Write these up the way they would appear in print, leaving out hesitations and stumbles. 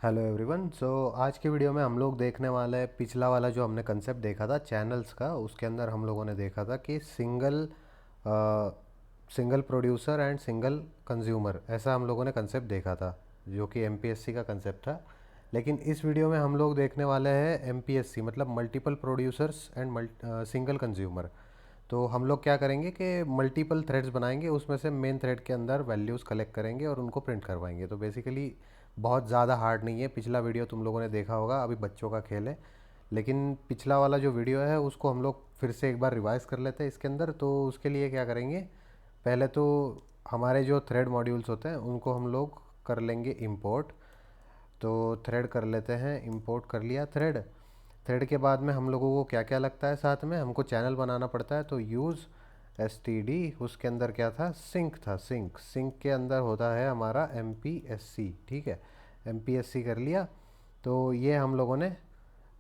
Hello everyone. आज की video में हम लोग देखने वाले हैं पिछला वाला जो हमने कंसेप्ट देखा था चैनल्स का। उसके अंदर हम लोगों ने देखा था कि single producer and single consumer, ऐसा हम लोगों ने कंसेप्ट देखा था जो कि एमपीएससी का कंसेप्ट था। लेकिन इस वीडियो में हम लोग देखने वाले हैं एमपीएससी मतलब multiple producers and single consumer. तो हम लोग क्या करेंगे कि मल्टीपल थ्रेड्स बनाएंगे, उसमें से मेन थ्रेड के अंदर वैल्यूज़ कलेक्ट करेंगे और उनको प्रिंट करवाएंगे। तो बेसिकली बहुत ज़्यादा हार्ड नहीं है। पिछला वीडियो तुम लोगों ने देखा होगा, अभी बच्चों का खेल है। लेकिन पिछला वाला जो वीडियो है उसको हम लोग फिर से एक बार रिवाइज कर लेते हैं इसके अंदर। तो उसके लिए क्या करेंगे, पहले तो हमारे जो थ्रेड मॉड्यूल्स होते हैं उनको हम लोग कर लेंगे इंपोर्ट। तो थ्रेड कर लेते हैं, इंपोर्ट कर लिया थ्रेड। थ्रेड के बाद में हम लोगों को क्या क्या लगता है, साथ में हमको चैनल बनाना पड़ता है। तो यूज़ std, उसके अंदर क्या था, सिंक था। सिंक के अंदर होता है हमारा mpsc। ठीक है, mpsc कर लिया। तो ये हम लोगों ने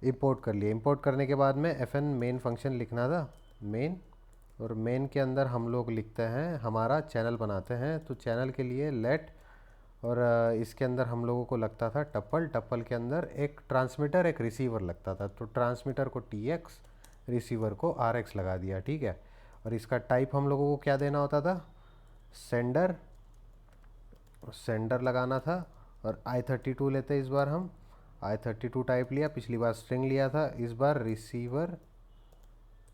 इंपोर्ट कर लिया। इंपोर्ट करने के बाद में fn मेन फंक्शन लिखना था, मेन। और मेन के अंदर हम लोग लिखते हैं, हमारा चैनल बनाते हैं। तो चैनल के लिए लेट, और इसके अंदर हम लोगों को लगता था टप्पल। टप्पल के अंदर एक ट्रांसमीटर एक रिसीवर लगता था। तो ट्रांसमीटर को tx, रिसीवर को rx लगा दिया। ठीक है, और इसका टाइप हम लोगों को क्या देना होता था, सेंडर। सेंडर लगाना था। और i32 लेते इस बार हम, i32 टाइप लिया। पिछली बार स्ट्रिंग लिया था, इस बार रिसीवर।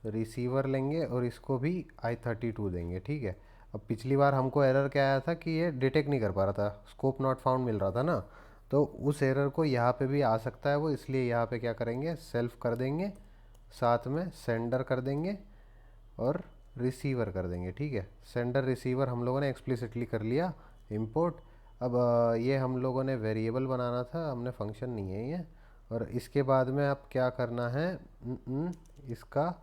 रिसीवर लेंगे और इसको भी i32 देंगे। ठीक है, अब पिछली बार हमको एरर क्या आया था कि ये डिटेक्ट नहीं कर पा रहा था, स्कोप नॉट फाउंड मिल रहा था ना। तो उस एरर को यहाँ पे भी आ सकता है वो, इसलिए यहाँ पे क्या करेंगे, सेल्फ कर देंगे, साथ में सेंडर कर देंगे और रिसीवर कर देंगे। ठीक है, सेंडर रिसीवर हम लोगों ने एक्सप्लिसिटली कर लिया इंपोर्ट। अब ये हम लोगों ने वेरिएबल बनाना था, हमने फंक्शन नहीं है ये। और इसके बाद में अब क्या करना है, इसका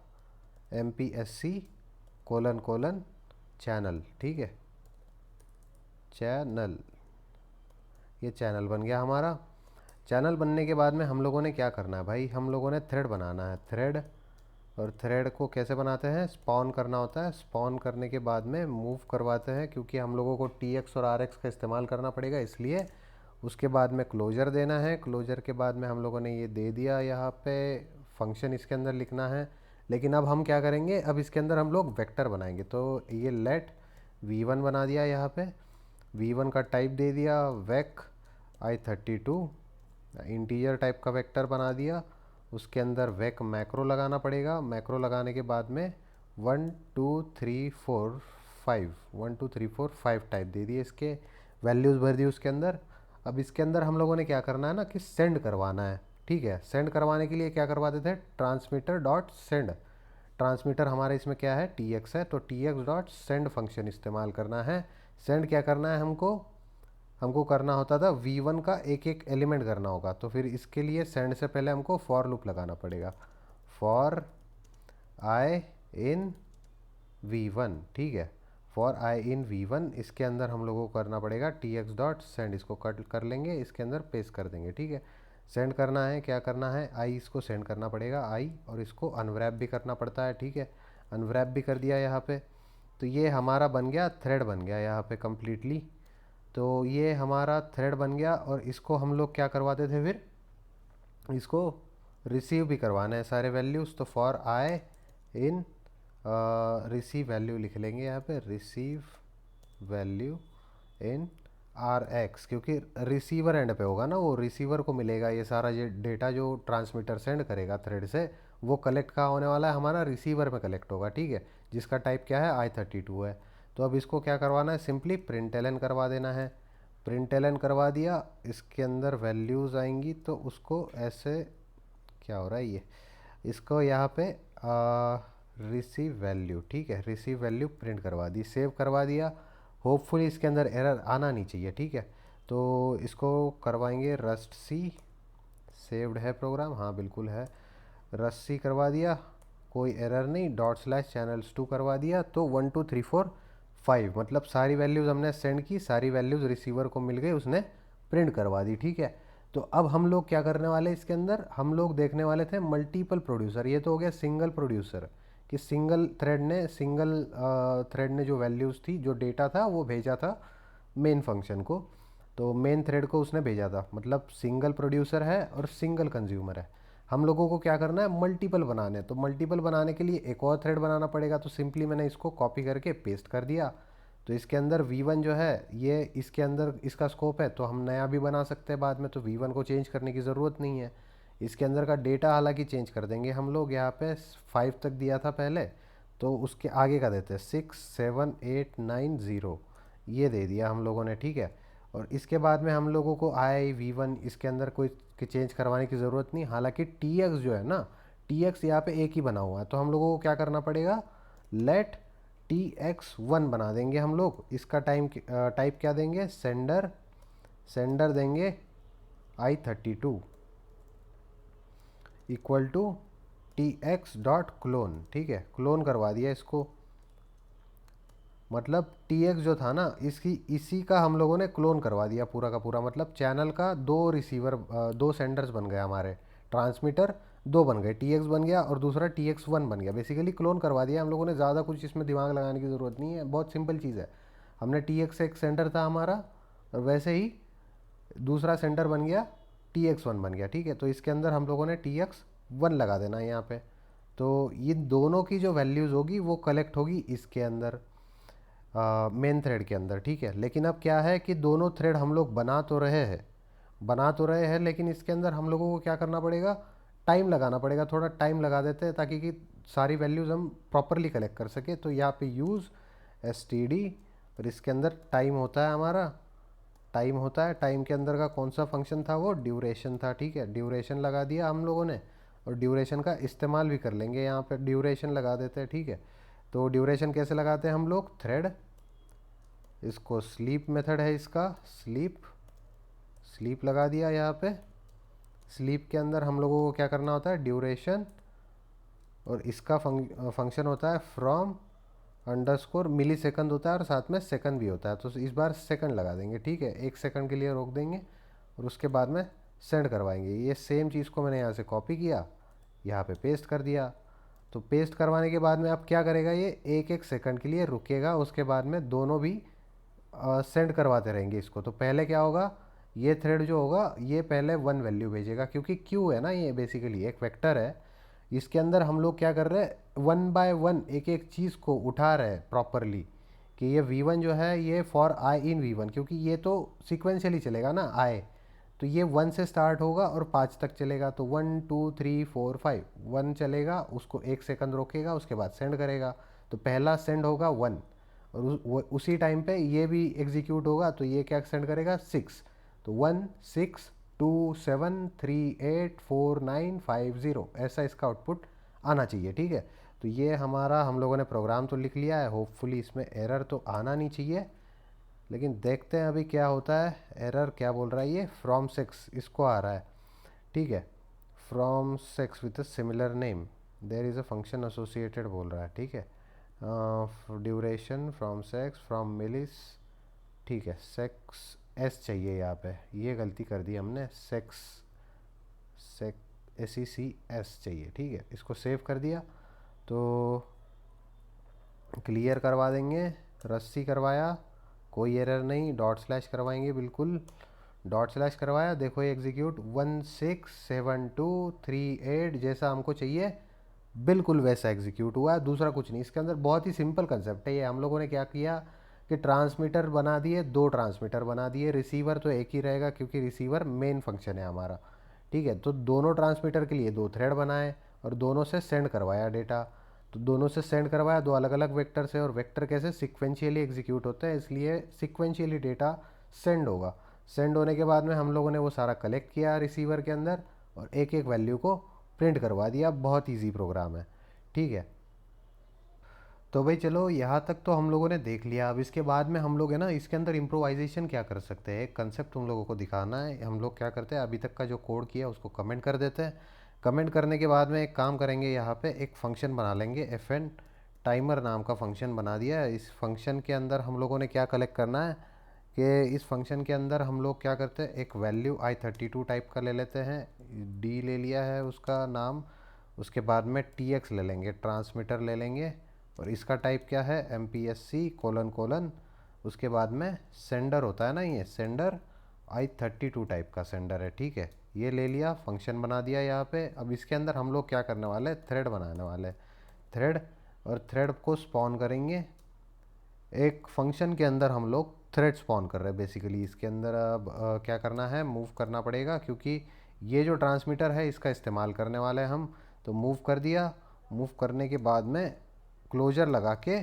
M P S C colon colon channel. ठीक है, चैनल, ये चैनल बन गया हमारा। चैनल बनने के बाद में हम लोगों ने क्या करना है भाई, हम लोगों ने थ्रेड बनाना है, थ्रेड। और थ्रेड को कैसे बनाते हैं, स्पॉन करना होता है। स्पॉन करने के बाद में मूव करवाते हैं, क्योंकि हम लोगों को टी एक्स और आर एक्स का इस्तेमाल करना पड़ेगा इसलिए। उसके बाद में क्लोजर देना है। क्लोजर के बाद में हम लोगों ने ये दे दिया, यहाँ पे फंक्शन इसके अंदर लिखना है। लेकिन अब हम क्या करेंगे, अब इसके अंदर हम लोग वेक्टर बनाएंगे। तो ये लेट v1 बना दिया, यहाँ पे v1 का टाइप दे दिया वेक i32, इंटीजर टाइप का वेक्टर बना दिया। उसके अंदर वेक मैक्रो लगाना पड़ेगा। मैक्रो लगाने के बाद में 1 2 3 4 5, 1 2 3 4 5 टाइप दे दिए, इसके वैल्यूज़ भर दी उसके अंदर। अब इसके अंदर हम लोगों ने क्या करना है ना, कि सेंड करवाना है। ठीक है, सेंड करवाने के लिए क्या करवाते थे, ट्रांसमीटर डॉट सेंड। ट्रांसमीटर हमारे इसमें क्या है, टी एक्स है। तो T x dot send function इस्तेमाल करना है। सेंड क्या करना है हमको, हमको करना होता था v1 का एक एक एलिमेंट करना होगा। तो फिर इसके लिए सेंड से पहले हमको फॉर लूप लगाना पड़ेगा, फॉर आई इन v1। ठीक है, फॉर आई इन v1, इसके अंदर हम लोगों को करना पड़ेगा टी एक्स डॉट सेंड। इसको कट कर लेंगे, इसके अंदर पेस्ट कर देंगे। ठीक है, सेंड करना है, क्या करना है, आई इसको सेंड करना पड़ेगा आई, और इसको अनवैप भी करना पड़ता है। ठीक है, अनवैप भी कर दिया यहाँ पे। तो ये हमारा बन गया, थ्रेड बन गया यहाँ पे कम्प्लीटली। तो ये हमारा थ्रेड बन गया। और इसको हम लोग क्या करवाते थे फिर, इसको रिसीव भी करवाना है सारे वैल्यूज़। तो for I in receive value लिख लेंगे यहाँ पे, receive value in are x, क्योंकि रिसीवर एंड पे होगा ना, वो रिसीवर को मिलेगा ये सारा, ये डेटा जो ट्रांसमीटर सेंड करेगा थ्रेड से, वो कलेक्ट कहाँ होने वाला है, हमारा रिसीवर में कलेक्ट होगा। ठीक है, जिसका टाइप क्या है, i32 है। तो अब इसको क्या करवाना है, सिंपली प्रिंट एलन करवा देना है। प्रिंट एलन करवा दिया, इसके अंदर वैल्यूज़ आएंगी तो उसको ऐसे, क्या हो रहा है ये, इसको यहाँ पे रिसीव वैल्यू। ठीक है, रिसीव वैल्यू प्रिंट करवा दी, सेव करवा दिया। होपफुली इसके अंदर एरर आना नहीं चाहिए। ठीक है, तो इसको करवाएंगे रस्ट सी। सेव्ड है प्रोग्राम, हाँ बिल्कुल है। रस्ट सी करवा दिया, कोई एरर नहीं। डॉट स्लैश चैनल्स 2 करवा दिया। तो 1 2 3 4 5, मतलब सारी वैल्यूज़ हमने सेंड की, सारी वैल्यूज़ रिसीवर को मिल गई, उसने प्रिंट करवा दी। ठीक है, तो अब हम लोग क्या करने वाले, इसके अंदर हम लोग देखने वाले थे मल्टीपल प्रोड्यूसर। ये तो हो गया सिंगल प्रोड्यूसर, कि सिंगल थ्रेड ने जो वैल्यूज़ थी, जो डेटा था, वो भेजा था मेन फंक्शन को। तो मेन थ्रेड को उसने भेजा था, मतलब सिंगल प्रोड्यूसर है और सिंगल कंज्यूमर है। हम लोगों को क्या करना है, मल्टीपल बनाने हैं। तो मल्टीपल बनाने के लिए एक और थ्रेड बनाना पड़ेगा। तो सिंपली मैंने इसको कॉपी करके पेस्ट कर दिया। तो इसके अंदर V1 जो है ये इसके अंदर इसका स्कोप है, तो हम नया भी बना सकते हैं बाद में, तो V1 को चेंज करने की ज़रूरत नहीं है। इसके अंदर का डेटा हालांकि चेंज कर देंगे हम लोग। यहाँ पे 5 तक दिया था पहले, तो उसके आगे का देते हैं 67890, ये दे दिया हम लोगों ने, ठीक है। और इसके बाद में हम लोगों को V1 इसके अंदर कोई चेंज करवाने की ज़रूरत नहीं। हालांकि TX जो है ना, TX यहाँ पे एक ही बना हुआ है, तो हम लोगों को क्या करना पड़ेगा, लेट TX1 बना देंगे हम लोग। इसका टाइप क्या देंगे, सेंडर, सेंडर देंगे I32 इक्वल टू TX.clone, ठीक है, क्लोन करवा दिया इसको। मतलब TX जो था ना, इसी का हम लोगों ने क्लोन करवा दिया पूरा का पूरा। मतलब चैनल का दो रिसीवर, दो सेंडर्स बन गए हमारे, ट्रांसमीटर दो बन गए, TX बन गया और दूसरा TX1 बन गया। बेसिकली क्लोन करवा दिया हम लोगों ने, ज़्यादा कुछ इसमें दिमाग लगाने की ज़रूरत नहीं है, बहुत सिंपल चीज़ है। हमने TX एक सेंडर था हमारा, और वैसे ही दूसरा सेंडर बन गया, TX1 बन गया, ठीक है। तो इसके अंदर हम लोगों ने TX1 लगा देना है यहाँ पे। तो ये दोनों की जो वैल्यूज़ होगी वो कलेक्ट होगी इसके अंदर, मेन थ्रेड के अंदर, ठीक है। लेकिन अब क्या है कि दोनों थ्रेड हम लोग बना तो रहे हैं, लेकिन इसके अंदर हम लोगों को क्या करना पड़ेगा, टाइम लगाना पड़ेगा। थोड़ा टाइम लगा देते हैं ताकि कि सारी वैल्यूज़ हम प्रॉपरली कलेक्ट कर सके। तो यहाँ पे यूज़ std, और इसके अंदर टाइम होता है हमारा, टाइम होता है। टाइम के अंदर का कौन सा फंक्शन था, वो ड्यूरेशन था, ठीक है। ड्यूरेशन लगा दिया हम लोगों ने, और ड्यूरेशन का इस्तेमाल भी कर लेंगे, यहाँ पे ड्यूरेशन लगा देते हैं, ठीक है। तो ड्यूरेशन कैसे लगाते हैं हम लोग, थ्रेड, इसको स्लीप मेथड है इसका, स्लीप, स्लीप लगा दिया यहाँ पे। स्लीप के अंदर हम लोगों को क्या करना होता है, ड्यूरेशन, और इसका फंक्शन होता है फ्रॉम अंडरस्कोर मिली सेकंड होता है, और साथ में सेकंड भी होता है। तो इस बार सेकंड लगा देंगे, ठीक है, 1 सेकंड के लिए रोक देंगे, और उसके बाद में सेंड करवाएंगे। ये सेम चीज़ को मैंने यहाँ से कॉपी किया, यहाँ पे पेस्ट कर दिया। तो पेस्ट करवाने के बाद में अब क्या करेगा, ये 1 1 सेकंड के लिए रुकेगा, उसके बाद में दोनों भी सेंड करवाते रहेंगे इसको। तो पहले क्या होगा, ये थ्रेड जो होगा ये पहले 1 वैल्यू भेजेगा, क्योंकि क्यू है ना, ये बेसिकली एक वेक्टर है। इसके अंदर हम लोग क्या कर रहे हैं, 1 बाय 1 एक एक चीज़ को उठा रहे हैं प्रॉपरली, कि ये V1 जो है ये फॉर I इन V1, क्योंकि ये तो सिक्वेंशियली चलेगा ना I। तो ये 1 से स्टार्ट होगा और 5 तक चलेगा। तो 1 2 3 4 5, 1 चलेगा, उसको 1 सेकंड रोकेगा, उसके बाद सेंड करेगा। तो पहला सेंड होगा 1, और उसी टाइम पे ये भी एग्जीक्यूट होगा। तो ये क्या सेंड करेगा, 6। तो 1 6 2 7 3 8 4 9 5 0, ऐसा इसका आउटपुट आना चाहिए, ठीक है। तो ये हमारा, हम लोगों ने प्रोग्राम तो लिख लिया है, होपफुली इसमें एरर तो आना नहीं चाहिए। लेकिन देखते हैं अभी क्या होता है। एरर क्या बोल रहा है, ये फ्रॉम 6 इसको आ रहा है, ठीक है। From 6 with a similar name there is a function associated बोल रहा है, ठीक है। ड्यूरेशन फ्रॉम 6 फ्रॉम मिलिस, ठीक है। सेक्स एस चाहिए यहाँ पे, ये गलती कर दी हमने, सेक्स SECS चाहिए, ठीक है। इसको सेव कर दिया, तो क्लियर करवा देंगे, रस्सी करवाया, कोई एरर नहीं, डॉट स्लैश करवाएंगे, बिल्कुल डॉट स्लैश करवाया, देखो ये एग्जीक्यूट 167238 जैसा हमको चाहिए बिल्कुल वैसा एग्जीक्यूट हुआ है, दूसरा कुछ नहीं। इसके अंदर बहुत ही सिंपल कंसेप्ट है ये। हम लोगों ने क्या किया कि ट्रांसमीटर बना दिए, दो ट्रांसमीटर बना दिए, रिसीवर तो एक ही रहेगा क्योंकि रिसीवर मेन फंक्शन है हमारा, ठीक है। तो दोनों ट्रांसमीटर के लिए दो थ्रेड बनाए, और दोनों से सेंड करवाया डेटा। तो दोनों से सेंड करवाया, दो अलग अलग वेक्टर से, और वेक्टर कैसे सिक्वेंशियली एग्जीक्यूट होते हैं, इसलिए सिक्वेंशियली डेटा सेंड होगा। सेंड होने के बाद में हम लोगों ने वो सारा कलेक्ट किया रिसीवर के अंदर, और एक एक वैल्यू को प्रिंट करवा दिया। बहुत ईजी प्रोग्राम है, ठीक है। तो भाई चलो यहाँ तक तो हम लोगों ने देख लिया। अब इसके बाद में हम लोग है ना, इसके अंदर इम्प्रोवाइजेशन क्या कर सकते हैं, एक कंसेप्ट तुम लोगों को दिखाना है। हम लोग क्या करते हैं, अभी तक का जो कोड किया उसको कमेंट कर देते हैं। कमेंट करने के बाद में एक काम करेंगे, यहाँ पे एक फ़ंक्शन बना लेंगे, FN टाइमर नाम का फ़ंक्शन बना दिया है। इस फंक्शन के अंदर हम लोगों ने क्या कलेक्ट करना है कि इस फंक्शन के अंदर हम लोग क्या करते हैं, एक वैल्यू I32 टाइप का ले लेते हैं, D ले लिया है उसका नाम। उसके बाद में TX ले लेंगे, ट्रांसमीटर ले लेंगे, और इसका टाइप क्या है, MPSC : उसके बाद में सेंडर होता है ना, ये सेंडर, i32 टाइप का सेंडर है, ठीक है। ये ले लिया, फंक्शन बना दिया यहाँ पे। अब इसके अंदर हम लोग क्या करने वाले हैं, थ्रेड बनाने वाले हैं, थ्रेड। और थ्रेड को स्पॉन करेंगे एक फंक्शन के अंदर। हम लोग थ्रेड स्पॉन कर रहे हैं बेसिकली। इसके अंदर अब क्या करना है, मूव करना पड़ेगा, क्योंकि ये जो ट्रांसमीटर है इसका इस्तेमाल करने वाले हैं हम। तो मूव कर दिया। मूव करने के बाद में क्लोजर लगा के,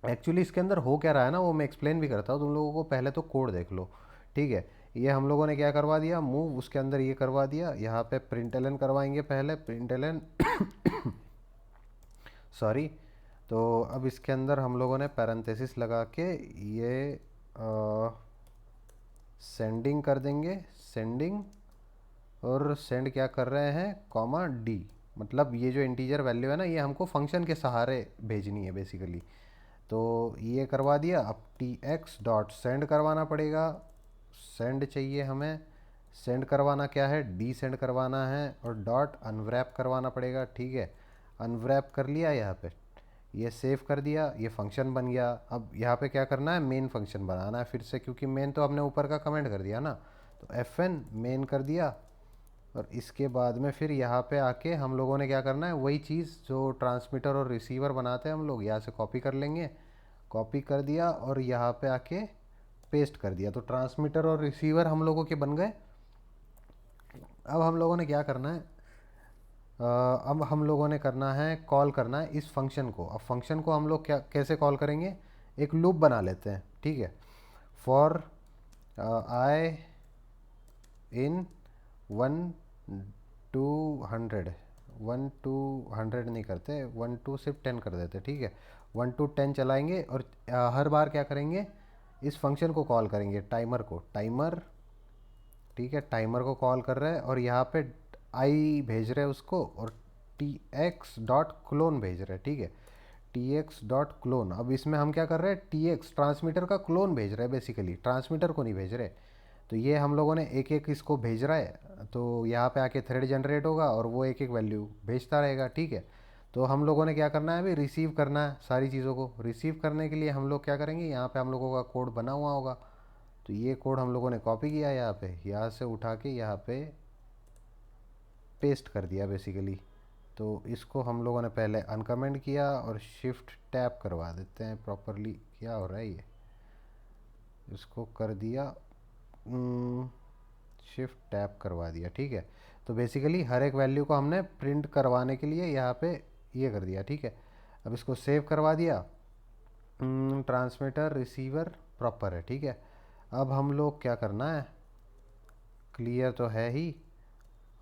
एक्चुअली इसके अंदर हो क्या रहा है ना, वो मैं एक्सप्लेन भी करता हूँ तुम लोगों को। पहले तो कोड देख लो, ठीक है। ये हम लोगों ने क्या करवा दिया, मूव, उसके अंदर ये करवा दिया। यहाँ पे प्रिंट एलन करवाएंगे पहले, प्रिंट एलन सॉरी। तो अब इसके अंदर हम लोगों ने पैरेंथेसिस लगा के ये सेंडिंग कर देंगे, सेंडिंग। और सेंड क्या कर रहे हैं, कॉमा डी। मतलब ये जो इंटीजर वैल्यू है ना, ये हमको फंक्शन के सहारे भेजनी है बेसिकली। तो ये करवा दिया। अब टी एक्स डॉट सेंड करवाना पड़ेगा, सेंड चाहिए हमें। सेंड करवाना क्या है, डी सेंड करवाना है। और डॉट अनव्रैप करवाना पड़ेगा, ठीक है। अनव्रैप कर लिया यहाँ पे, ये सेव कर दिया, ये फंक्शन बन गया। अब यहाँ पे क्या करना है, मेन फंक्शन बनाना है फिर से, क्योंकि मेन तो हमने ऊपर का कमेंट कर दिया ना। तो एफ एन मेन कर दिया। और इसके बाद में फिर यहाँ पे आके हम लोगों ने क्या करना है, वही चीज़ जो ट्रांसमीटर और रिसीवर बनाते हैं हम लोग, यहाँ से कॉपी कर लेंगे। कॉपी कर दिया और यहाँ पे आके पेस्ट कर दिया। तो ट्रांसमीटर और रिसीवर हम लोगों के बन गए। अब हम लोगों ने क्या करना है, अब हम लोगों ने करना है, कॉल करना है इस फंक्शन को। अब फंक्शन को हम लोग क्या कैसे कॉल करेंगे, एक लूप बना लेते हैं, ठीक है। For I in 1 to 100, 1 to 100 नहीं करते, 1 to सिर्फ 10 कर देते, ठीक है। 1 to 10 चलाएंगे। और हर बार क्या करेंगे, इस फंक्शन को कॉल करेंगे, टाइमर को, टाइमर, ठीक है। टाइमर को कॉल कर रहे हैं और यहाँ पे आई भेज रहे हैं उसको, और टी एक्स डॉट क्लोन भेज रहे हैं, ठीक है। T x dot clone. अब इसमें हम क्या कर रहे हैं, टी एक्स ट्रांसमीटर का क्लोन भेज रहे हैं बेसिकली, ट्रांसमीटर को नहीं भेज रहे। तो ये हम लोगों ने एक एक इसको भेज रहा है। तो यहाँ पे आके थ्रेड जनरेट होगा और वो एक एक वैल्यू भेजता रहेगा, ठीक है। तो हम लोगों ने क्या करना है, अभी रिसीव करना है सारी चीज़ों को। रिसीव करने के लिए हम लोग क्या करेंगे, यहाँ पे हम लोगों का कोड बना हुआ होगा। तो ये कोड हम लोगों ने कॉपी किया यहाँ पे, यहाँ से उठा के यहाँ पे पेस्ट कर दिया बेसिकली। तो इसको हम लोगों ने पहले अनकमेंट किया और शिफ्ट टैप करवा देते हैं प्रॉपरली। क्या हो रहा है ये, इसको कर दिया, शिफ्ट टैप करवा दिया, ठीक है। तो बेसिकली हर एक वैल्यू को हमने प्रिंट करवाने के लिए यहाँ पे ये कर दिया, ठीक है। अब इसको सेव करवा दिया। ट्रांसमीटर रिसीवर प्रॉपर है, ठीक है। अब हम लोग क्या करना है, क्लियर तो है ही,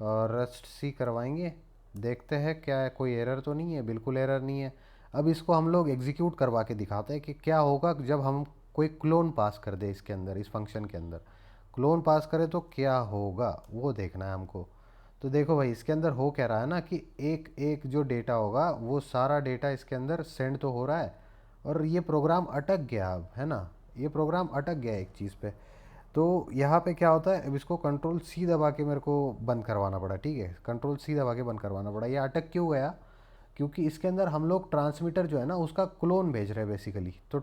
और रस्ट सी करवाएंगे, देखते हैं क्या है, कोई एरर तो नहीं है, बिल्कुल एरर नहीं है। अब इसको हम लोग एग्जीक्यूट करवा के दिखाते हैं कि क्या होगा जब हम कोई क्लोन पास कर दे इसके अंदर, इस फंक्शन के अंदर क्लोन पास करे तो क्या होगा, वो देखना है हमको। तो देखो भाई, इसके अंदर हो क्या रहा है ना, कि एक एक जो डेटा होगा वो सारा डेटा इसके अंदर सेंड तो हो रहा है, और ये प्रोग्राम अटक गया अब, है ना। ये प्रोग्राम अटक गया एक चीज़ पे। तो यहाँ पे क्या होता है, अब इसको कंट्रोल सी दबा के मेरे को बंद करवाना पड़ा, ठीक है। कंट्रोल सी दबा के बंद करवाना पड़ा। ये अटक क्यों गया, क्योंकि इसके अंदर हम लोग ट्रांसमीटर जो है ना उसका क्लोन भेज रहे हैं बेसिकली। तो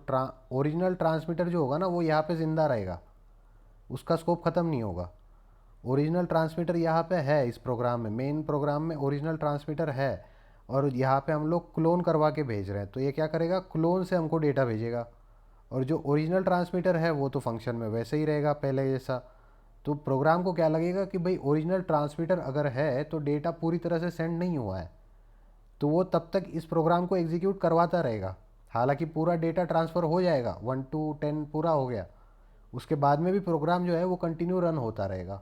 ओरिजिनल ट्रांसमीटर जो होगा ना वो यहाँ पे ज़िंदा रहेगा, उसका स्कोप ख़त्म नहीं होगा। ओरिजिनल ट्रांसमीटर यहाँ पे है, इस प्रोग्राम में, मेन प्रोग्राम में ओरिजिनल ट्रांसमीटर है। और यहाँ पे हम लोग क्लोन करवा के भेज रहे हैं। तो ये क्या करेगा, क्लोन से हमको डेटा भेजेगा। और जो ओरिजिनल ट्रांसमीटर है वो तो फंक्शन में वैसे ही रहेगा पहले जैसा। तो प्रोग्राम को क्या लगेगा कि भाई ओरिजिनल ट्रांसमीटर अगर है तो डेटा पूरी तरह से सेंड नहीं हुआ है, तो वो तब तक इस प्रोग्राम को एग्जीक्यूट करवाता रहेगा। हालांकि पूरा डेटा ट्रांसफ़र हो जाएगा, 1 to 10 पूरा हो गया, उसके बाद में भी प्रोग्राम जो है वो कंटिन्यू रन होता रहेगा।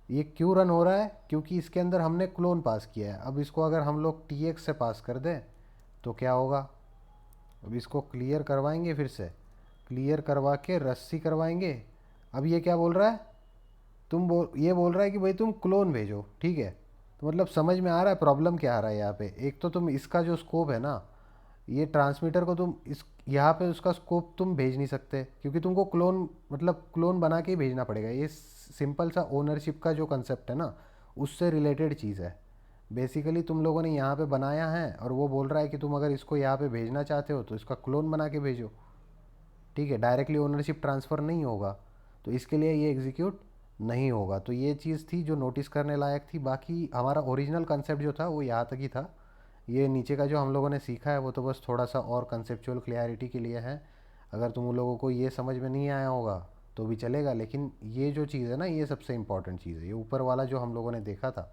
ये क्यों रन हो रहा है, क्योंकि इसके अंदर हमने क्लोन पास किया है। अब इसको अगर हम लोग टी एक्स से पास कर दें तो क्या होगा, अब इसको क्लियर करवाएंगे, फिर से क्लियर करवा के रस्सी करवाएंगे। अब ये क्या बोल रहा है, ये बोल रहा है कि भाई तुम क्लोन भेजो, ठीक है। तो मतलब समझ में आ रहा है प्रॉब्लम क्या आ रहा है यहाँ पे। एक तो तुम इसका जो स्कोप है ना, ये ट्रांसमीटर को तुम इस यहाँ पे उसका स्कोप तुम भेज नहीं सकते, क्योंकि तुमको क्लोन मतलब क्लोन बना के ही भेजना पड़ेगा। ये सिंपल सा ओनरशिप का जो कंसेप्ट है ना, उससे रिलेटेड चीज़ है बेसिकली। तुम लोगों ने यहाँ पे बनाया है और वो बोल रहा है कि तुम अगर इसको यहाँ पे भेजना चाहते हो तो इसका क्लोन बना के भेजो, ठीक है। डायरेक्टली ओनरशिप ट्रांसफ़र नहीं होगा। तो इसके लिए ये एग्जीक्यूट नहीं होगा। तो ये चीज़ थी जो नोटिस करने लायक थी। बाकी हमारा ओरिजिनल कंसेप्ट जो था वो यहाँ तक ही था। ये नीचे का जो हम लोगों ने सीखा है वो तो बस थोड़ा सा और कंसेप्चुअल क्लियरिटी के लिए है। अगर तुम लोगों को ये समझ में नहीं आया होगा तो भी चलेगा, लेकिन ये जो चीज़ है ना, ये सबसे इम्पॉर्टेंट चीज़ है। ये ऊपर वाला जो हम लोगों ने देखा था,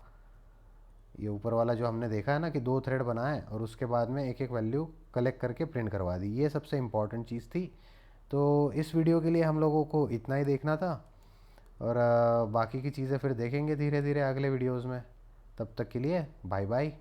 ये ऊपर वाला जो हमने देखा है ना कि 2 थ्रेड बनाए और उसके बाद में एक एक वैल्यू कलेक्ट करके प्रिंट करवा दी, ये सबसे इम्पॉर्टेंट चीज़ थी। तो इस वीडियो के लिए हम लोगों को इतना ही देखना था, और बाकी की चीज़ें फिर देखेंगे धीरे धीरे अगले वीडियोज़ में। तब तक के लिए बाय बाय।